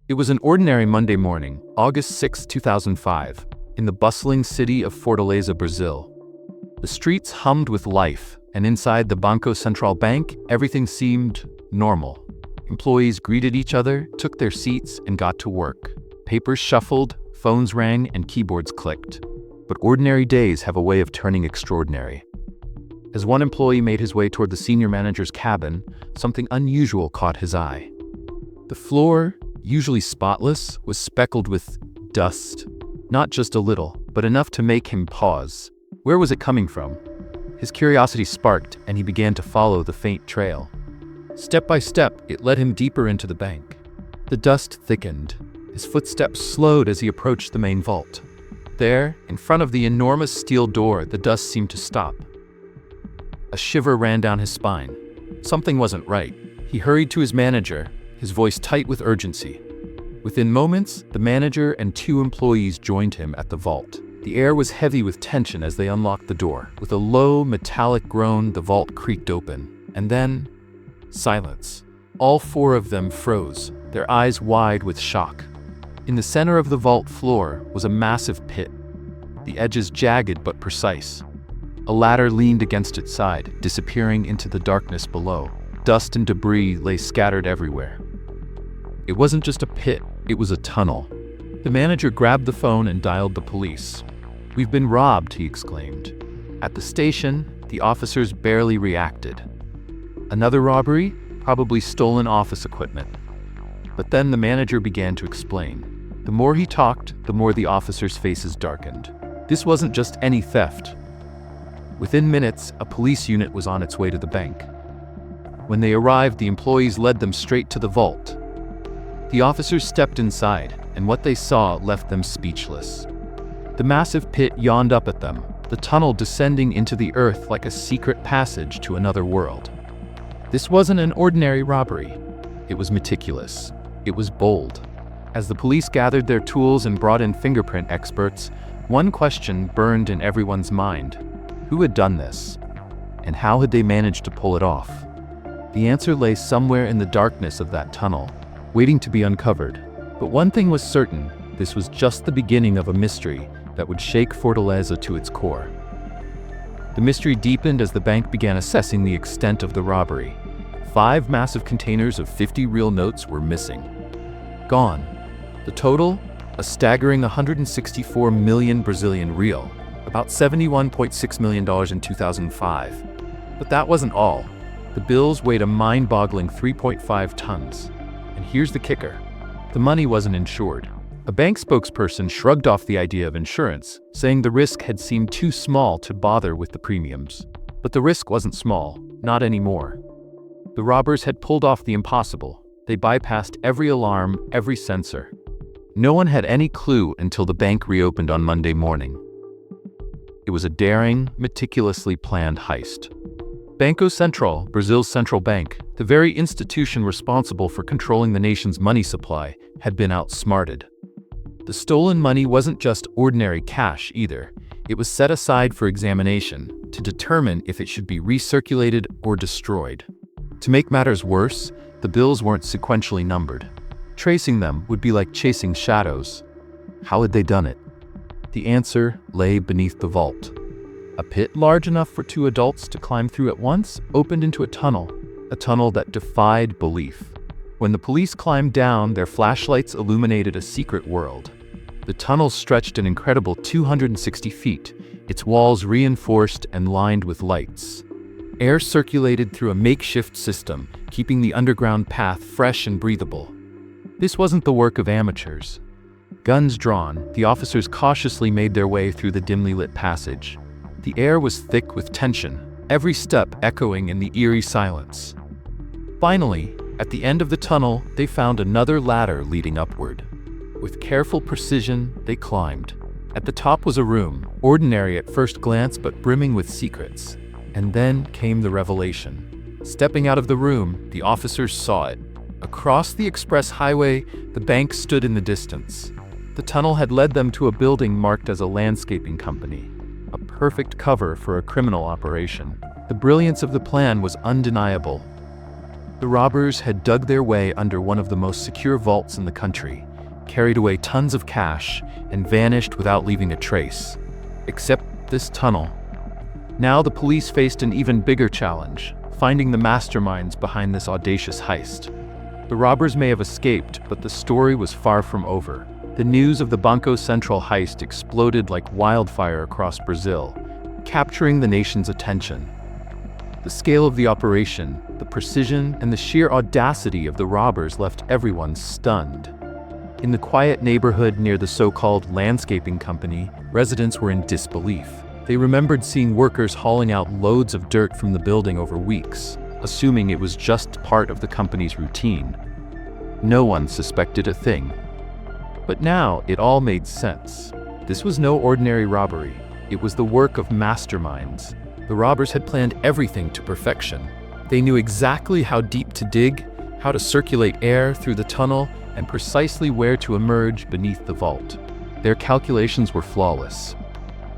It was an ordinary Monday morning, August 6, 2005, in the bustling city of Fortaleza, Brazil. The streets hummed with life, and inside the Banco Central bank, everything seemed normal. Employees greeted each other, took their seats, and got to work. Papers shuffled, phones rang, and keyboards clicked. But ordinary days have a way of turning extraordinary. As one employee made his way toward the senior manager's cabin, something unusual caught his eye. The floor, usually spotless, was speckled with dust. Not just a little, but enough to make him pause. Where was it coming from? His curiosity sparked, and he began to follow the faint trail. Step by step, it led him deeper into the bank. The dust thickened. His footsteps slowed as he approached the main vault. There, in front of the enormous steel door, the dust seemed to stop. A shiver ran down his spine. Something wasn't right. He hurried to his manager, his voice tight with urgency. Within moments, the manager and two employees joined him at the vault. The air was heavy with tension as they unlocked the door. With a low, metallic groan, the vault creaked open. And then, silence. All four of them froze, their eyes wide with shock. In the center of the vault floor was a massive pit, the edges jagged but precise. A ladder leaned against its side, disappearing into the darkness below. Dust and debris lay scattered everywhere. It wasn't just a pit, it was a tunnel. The manager grabbed the phone and dialed the police. "We've been robbed," he exclaimed. At the station, the officers barely reacted. Another robbery? Probably stolen office equipment. But then the manager began to explain. The more he talked, the more the officers' faces darkened. This wasn't just any theft. Within minutes, a police unit was on its way to the bank. When they arrived, the employees led them straight to the vault. The officers stepped inside, and what they saw left them speechless. The massive pit yawned up at them, the tunnel descending into the earth like a secret passage to another world. This wasn't an ordinary robbery. It was meticulous. It was bold. As the police gathered their tools and brought in fingerprint experts, one question burned in everyone's mind. Who had done this? And how had they managed to pull it off? The answer lay somewhere in the darkness of that tunnel, waiting to be uncovered. But one thing was certain, this was just the beginning of a mystery that would shake Fortaleza to its core. The mystery deepened as the bank began assessing the extent of the robbery. 5 massive containers of 50 real notes were missing. Gone. The total? A staggering 164 million Brazilian real, about $71.6 million in 2005. But that wasn't all. The bills weighed a mind-boggling 3.5 tons. And here's the kicker. The money wasn't insured. A bank spokesperson shrugged off the idea of insurance, saying the risk had seemed too small to bother with the premiums. But the risk wasn't small, not anymore. The robbers had pulled off the impossible. They bypassed every alarm, every sensor. No one had any clue until the bank reopened on Monday morning. It was a daring, meticulously planned heist. Banco Central, Brazil's central bank, the very institution responsible for controlling the nation's money supply, had been outsmarted. The stolen money wasn't just ordinary cash either. It was set aside for examination to determine if it should be recirculated or destroyed. To make matters worse, the bills weren't sequentially numbered. Tracing them would be like chasing shadows. How had they done it? The answer lay beneath the vault. A pit large enough for 2 adults to climb through at once opened into a tunnel that defied belief. When the police climbed down, their flashlights illuminated a secret world. The tunnel stretched an incredible 260 feet, its walls reinforced and lined with lights. Air circulated through a makeshift system, keeping the underground path fresh and breathable. This wasn't the work of amateurs. Guns drawn, the officers cautiously made their way through the dimly lit passage. The air was thick with tension, every step echoing in the eerie silence. Finally, at the end of the tunnel, they found another ladder leading upward. With careful precision, they climbed. At the top was a room, ordinary at first glance but brimming with secrets. And then came the revelation. Stepping out of the room, the officers saw it. Across the express highway, the bank stood in the distance. The tunnel had led them to a building marked as a landscaping company. A perfect cover for a criminal operation. The brilliance of the plan was undeniable. The robbers had dug their way under one of the most secure vaults in the country, carried away tons of cash, and vanished without leaving a trace. Except this tunnel. Now the police faced an even bigger challenge, finding the masterminds behind this audacious heist. The robbers may have escaped, but the story was far from over. The news of the Banco Central heist exploded like wildfire across Brazil, capturing the nation's attention. The scale of the operation, the precision, and the sheer audacity of the robbers left everyone stunned. In the quiet neighborhood near the so-called landscaping company, residents were in disbelief. They remembered seeing workers hauling out loads of dirt from the building over weeks, assuming it was just part of the company's routine. No one suspected a thing. But now it all made sense. This was no ordinary robbery. It was the work of masterminds. The robbers had planned everything to perfection. They knew exactly how deep to dig, how to circulate air through the tunnel, and precisely where to emerge beneath the vault. Their calculations were flawless.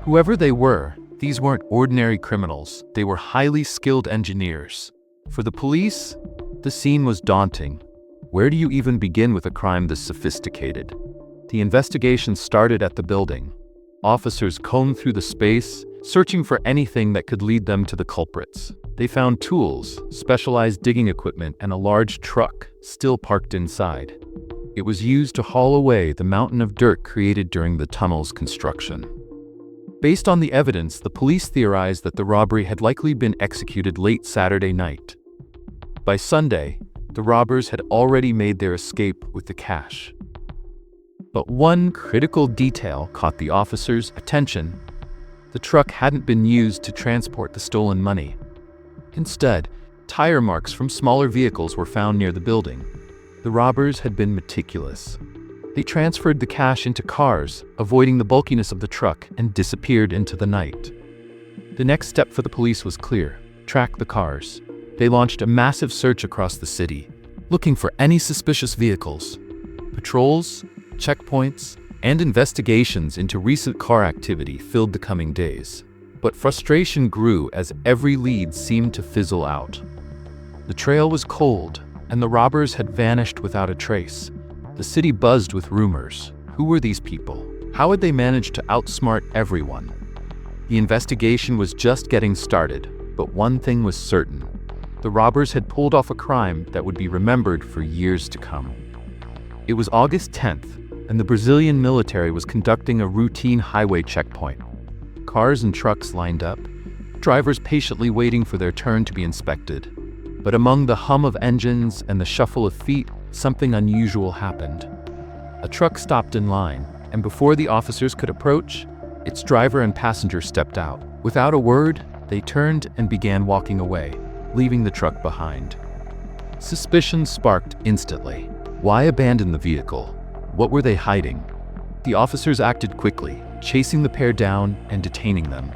Whoever they were, these weren't ordinary criminals. They were highly skilled engineers. For the police, the scene was daunting. Where do you even begin with a crime this sophisticated? The investigation started at the building. Officers combed through the space, searching for anything that could lead them to the culprits. They found tools, specialized digging equipment, and a large truck still parked inside. It was used to haul away the mountain of dirt created during the tunnel's construction. Based on the evidence, the police theorized that the robbery had likely been executed late Saturday night. By Sunday, the robbers had already made their escape with the cash. But one critical detail caught the officers' attention. The truck hadn't been used to transport the stolen money. Instead, tire marks from smaller vehicles were found near the building. The robbers had been meticulous. They transferred the cash into cars, avoiding the bulkiness of the truck, and disappeared into the night. The next step for the police was clear: track the cars. They launched a massive search across the city, looking for any suspicious vehicles. Patrols, checkpoints, and investigations into recent car activity filled the coming days. But frustration grew as every lead seemed to fizzle out. The trail was cold, and the robbers had vanished without a trace. The city buzzed with rumors. Who were these people? How had they managed to outsmart everyone? The investigation was just getting started, but one thing was certain. The robbers had pulled off a crime that would be remembered for years to come. It was August 10th, and the Brazilian military was conducting a routine highway checkpoint. Cars and trucks lined up, drivers patiently waiting for their turn to be inspected. But among the hum of engines and the shuffle of feet, something unusual happened. A truck stopped in line, and before the officers could approach, its driver and passenger stepped out. Without a word, they turned and began walking away, leaving the truck behind. Suspicion sparked instantly. Why abandon the vehicle? What were they hiding? The officers acted quickly, chasing the pair down and detaining them.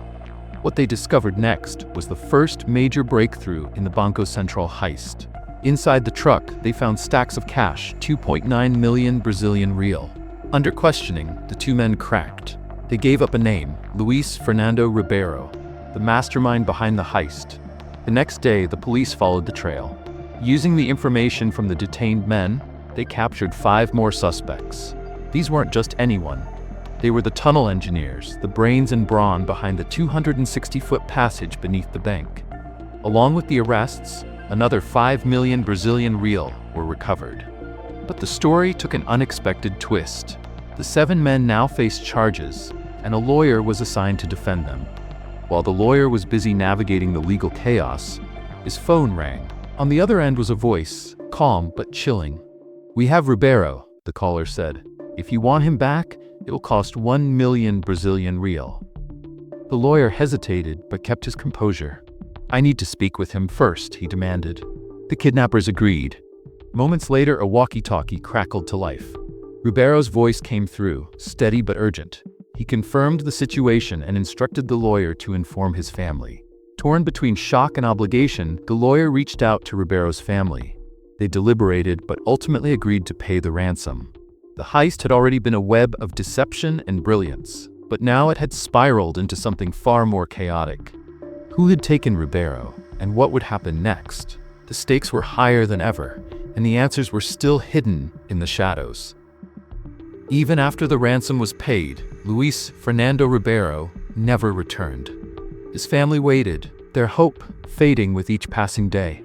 What they discovered next was the first major breakthrough in the Banco Central heist. Inside the truck, they found stacks of cash, 2.9 million Brazilian real. Under questioning, the two men cracked. They gave up a name, Luis Fernando Ribeiro, the mastermind behind the heist. The next day, the police followed the trail. Using the information from the detained men, they captured 5 more suspects. These weren't just anyone. They were the tunnel engineers, the brains and brawn behind the 260-foot passage beneath the bank. Along with the arrests, another 5 million Brazilian real were recovered. But the story took an unexpected twist. The 7 men now faced charges, and a lawyer was assigned to defend them. While the lawyer was busy navigating the legal chaos, his phone rang. On the other end was a voice, calm but chilling. "We have Ribeiro," the caller said. "If you want him back, it will cost 1 million Brazilian real." The lawyer hesitated but kept his composure. "I need to speak with him first," he demanded. The kidnappers agreed. Moments later, a walkie-talkie crackled to life. Ribeiro's voice came through, steady but urgent. He confirmed the situation and instructed the lawyer to inform his family. Torn between shock and obligation, the lawyer reached out to Ribeiro's family. They deliberated but ultimately agreed to pay the ransom. The heist had already been a web of deception and brilliance, but now it had spiraled into something far more chaotic. Who had taken Ribeiro, and what would happen next? The stakes were higher than ever, and the answers were still hidden in the shadows. Even after the ransom was paid, Luis Fernando Ribeiro never returned. His family waited, their hope fading with each passing day.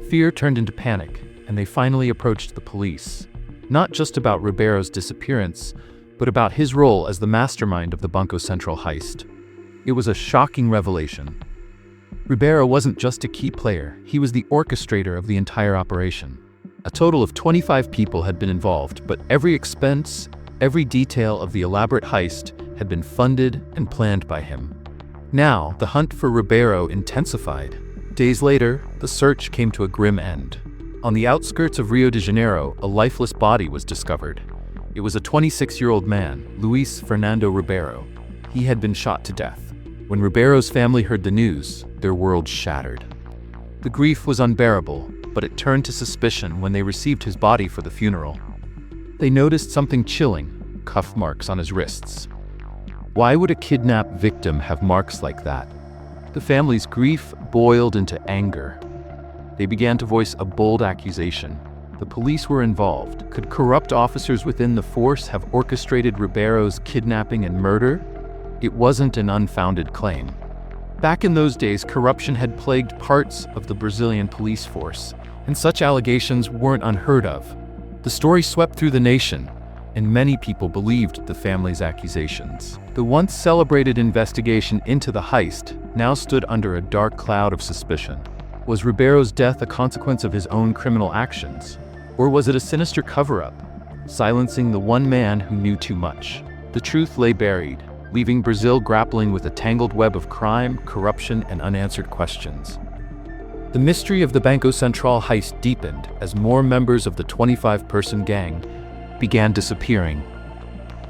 Fear turned into panic, and they finally approached the police, not just about Ribeiro's disappearance, but about his role as the mastermind of the Banco Central heist. It was a shocking revelation. Ribeiro wasn't just a key player, he was the orchestrator of the entire operation. A total of 25 people had been involved, but every expense, every detail of the elaborate heist had been funded and planned by him. Now, the hunt for Ribeiro intensified. Days later, the search came to a grim end. On the outskirts of Rio de Janeiro, a lifeless body was discovered. It was a 26-year-old man, Luis Fernando Ribeiro. He had been shot to death. When Ribeiro's family heard the news, their world shattered. The grief was unbearable, but it turned to suspicion when they received his body for the funeral. They noticed something chilling: cuff marks on his wrists. Why would a kidnapped victim have marks like that? The family's grief boiled into anger. They began to voice a bold accusation. The police were involved. Could corrupt officers within the force have orchestrated Ribeiro's kidnapping and murder? It wasn't an unfounded claim. Back in those days, corruption had plagued parts of the Brazilian police force, and such allegations weren't unheard of. The story swept through the nation, and many people believed the family's accusations. The once celebrated investigation into the heist now stood under a dark cloud of suspicion. Was Ribeiro's death a consequence of his own criminal actions? Or was it a sinister cover-up, silencing the one man who knew too much? The truth lay buried, leaving Brazil grappling with a tangled web of crime, corruption, and unanswered questions. The mystery of the Banco Central heist deepened as more members of the 25-person gang began disappearing.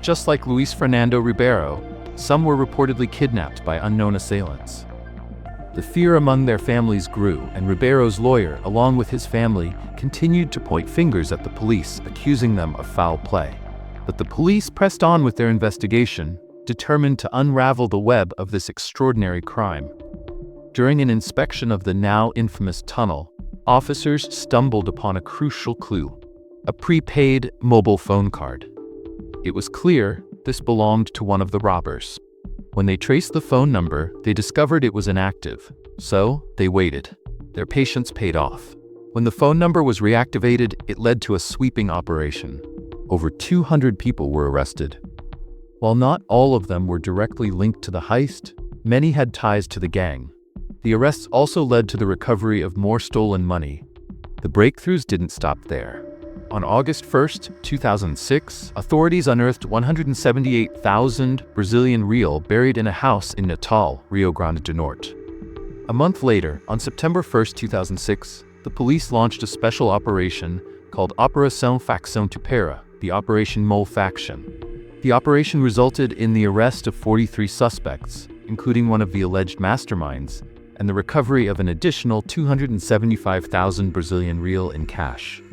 Just like Luis Fernando Ribeiro, some were reportedly kidnapped by unknown assailants. The fear among their families grew, and Ribeiro's lawyer, along with his family, continued to point fingers at the police, accusing them of foul play. But the police pressed on with their investigation, determined to unravel the web of this extraordinary crime. During an inspection of the now infamous tunnel, officers stumbled upon a crucial clue: a prepaid mobile phone card. It was clear this belonged to one of the robbers. When they traced the phone number, they discovered it was inactive, so they waited. Their patience paid off. When the phone number was reactivated, it led to a sweeping operation. Over 200 people were arrested. While not all of them were directly linked to the heist, many had ties to the gang. The arrests also led to the recovery of more stolen money. The breakthroughs didn't stop there. On August 1, 2006, authorities unearthed 178,000 Brazilian real buried in a house in Natal, Rio Grande do Norte. A month later, on September 1, 2006, the police launched a special operation called Operação Facção Tupera, the Operation Mole Faction. The operation resulted in the arrest of 43 suspects, including one of the alleged masterminds, and the recovery of an additional 275,000 Brazilian real in cash.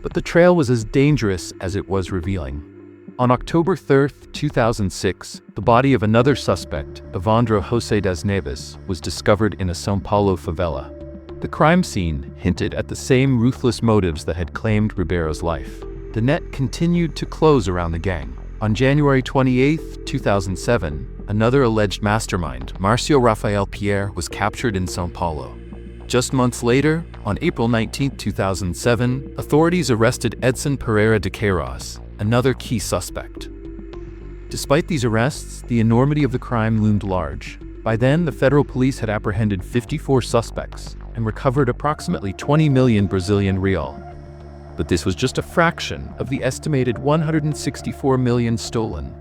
But the trail was as dangerous as it was revealing. On October 3, 2006, the body of another suspect, Evandro José das Neves, was discovered in a São Paulo favela. The crime scene hinted at the same ruthless motives that had claimed Ribeiro's life. The net continued to close around the gang. On January 28, 2007, another alleged mastermind, Marcio Rafael Pierre, was captured in São Paulo. Just months later, on April 19, 2007, authorities arrested Edson Pereira de Queiroz, another key suspect. Despite these arrests, the enormity of the crime loomed large. By then, the federal police had apprehended 54 suspects and recovered approximately 20 million Brazilian real. But this was just a fraction of the estimated 164 million stolen.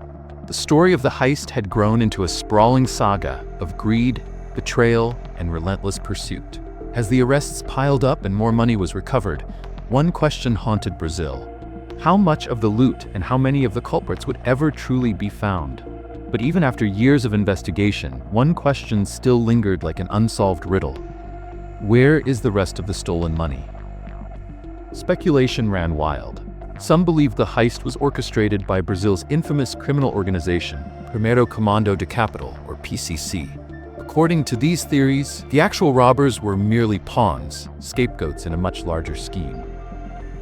The story of the heist had grown into a sprawling saga of greed, betrayal, and relentless pursuit. As the arrests piled up and more money was recovered, one question haunted Brazil: how much of the loot and how many of the culprits would ever truly be found? But even after years of investigation, one question still lingered like an unsolved riddle: where is the rest of the stolen money? Speculation ran wild. Some believed the heist was orchestrated by Brazil's infamous criminal organization, Primeiro Comando de Capital, or PCC. According to these theories, the actual robbers were merely pawns, scapegoats in a much larger scheme.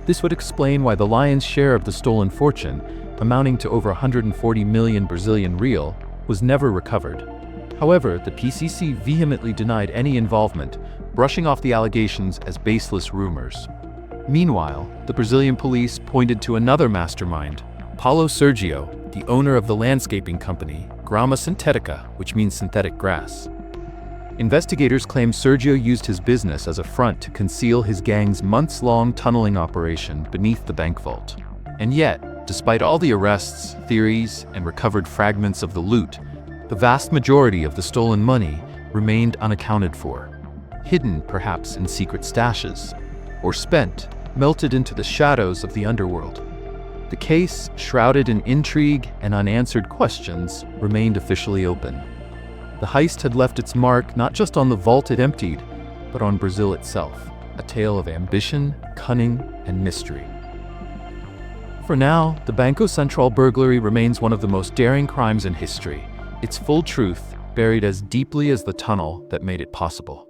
This would explain why the lion's share of the stolen fortune, amounting to over 140 million Brazilian real, was never recovered. However, the PCC vehemently denied any involvement, brushing off the allegations as baseless rumors. Meanwhile, the Brazilian police pointed to another mastermind, Paulo Sergio, the owner of the landscaping company, Grama Sintética, which means synthetic grass. Investigators claim Sergio used his business as a front to conceal his gang's months-long tunneling operation beneath the bank vault. And yet, despite all the arrests, theories, and recovered fragments of the loot, the vast majority of the stolen money remained unaccounted for, hidden perhaps in secret stashes, or spent, melted into the shadows of the underworld. The case, shrouded in intrigue and unanswered questions, remained officially open. The heist had left its mark not just on the vault it emptied, but on Brazil itself, a tale of ambition, cunning, and mystery. For now, the Banco Central burglary remains one of the most daring crimes in history, its full truth buried as deeply as the tunnel that made it possible.